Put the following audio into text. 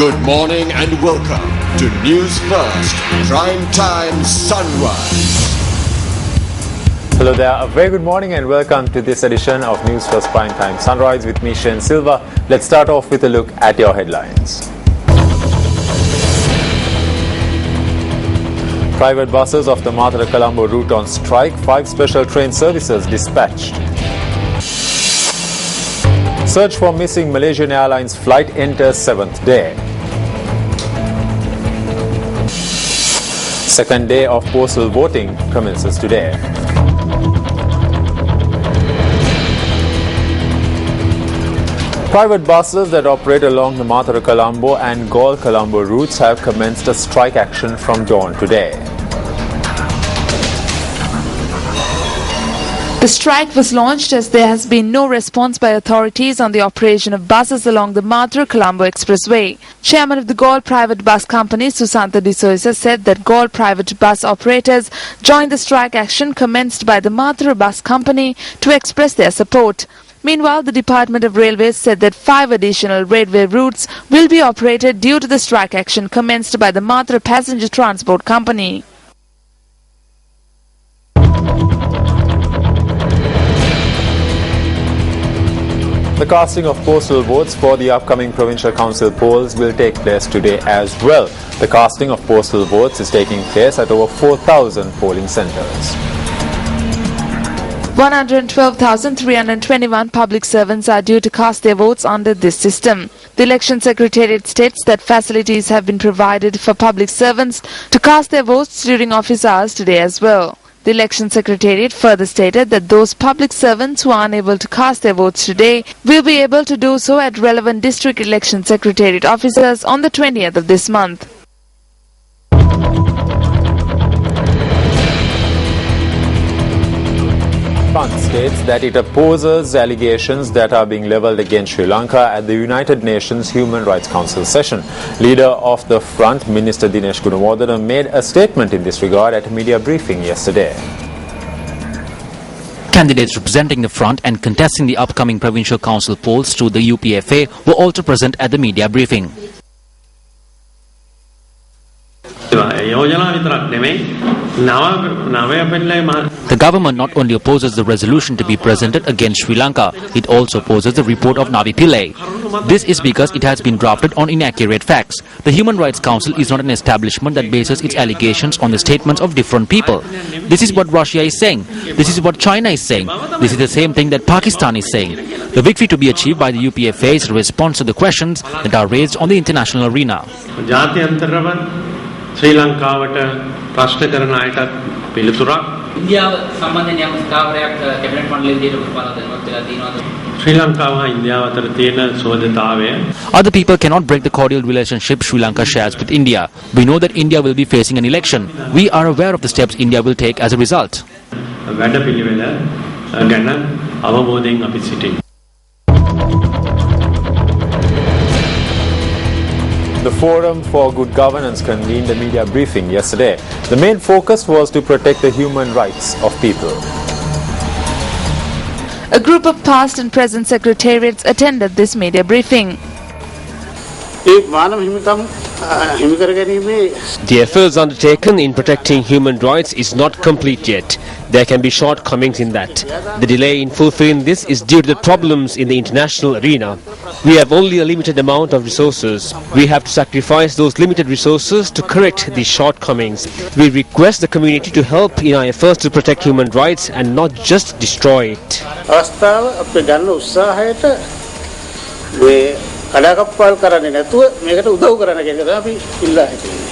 Good morning and welcome to Newsfirst Prime Time Sunrise. Hello there, a very good morning and welcome to this edition of Newsfirst Prime Time Sunrise with me, Shane Silva. Let's start off with a look at your headlines. Private buses of the Matara-Colombo route on strike, 5 special train services dispatched. Search for missing Malaysian Airlines flight enters 7th day. Second day of postal voting commences today. Private buses that operate along the Matara-Colombo and Galle-Colombo routes have commenced a strike action from dawn today. The strike was launched as there has been no response by authorities on the operation of buses along the Matara-Colombo Expressway. Chairman of the Galle Private Bus Company, Susanto de Souza, said that Galle private bus operators joined the strike action commenced by the Matara Bus Company to express their support. Meanwhile, the Department of Railways said that 5 additional railway routes will be operated due to the strike action commenced by the Matara Passenger Transport Company. The casting of postal votes for the upcoming provincial council polls will take place today as well. The casting of postal votes is taking place at over 4,000 polling centres. 112,321 public servants are due to cast their votes under this system. The Election Secretariat states that facilities have been provided for public servants to cast their votes during office hours today as well. The Election Secretariat further stated that those public servants who are unable to cast their votes today will be able to do so at relevant District Election Secretariat offices on the 20th of this month. France states that it opposes allegations that are being levelled against Sri Lanka at the United Nations Human Rights Council session. Leader of the Front, Minister Dinesh Gunawardena, made a statement in this regard at a media briefing yesterday. Candidates representing the Front and contesting the upcoming provincial council polls through the UPFA were also present at the media briefing. The government not only opposes the resolution to be presented against Sri Lanka, it also opposes the report of Navi Pillay. This is because it has been drafted on inaccurate facts. The Human Rights Council is not an establishment that bases its allegations on the statements of different people. This is what Russia is saying. This is what China is saying. This is the same thing that Pakistan is saying. The victory to be achieved by the UPFA is a response to the questions that are raised on the international arena. Sri Lanka ප්‍රශ්න කරන අයටත් පිළිතුරක් ඉන්දියාව සම්බන්ධයෙන් යම් ස්ථාවරයක් cabinet මණ්ඩලයේ විදිහට උපුටාලා දෙනවත් වෙලා තියෙනවද ශ්‍රී ලංකාව හා ඉන්දියාව අතර තියෙන සෝදතාවය Other people cannot break the cordial relationship Sri Lanka shares with India. We know that India will be facing an election. We are aware of the steps India will take as a result. වැඩපිළිවෙල ගැන අවබෝධයෙන් අපි සිටිමු. The Forum for Good Governance convened a media briefing yesterday. The main focus was to protect the human rights of people. A group of past and present secretariats attended this media briefing. The efforts undertaken in protecting human rights is not complete yet. There can be shortcomings in that. The delay in fulfilling this is due to the problems in the international arena. We have only a limited amount of resources. We have to sacrifice those limited resources to correct these shortcomings. We request the community to help in our efforts to protect human rights and not just destroy it. කඩාකප්පල් කරන්නේ නැතුව මේකට උදව් කරන්න කියන එක තමයි අපි ඉල්ලා හිටියේ.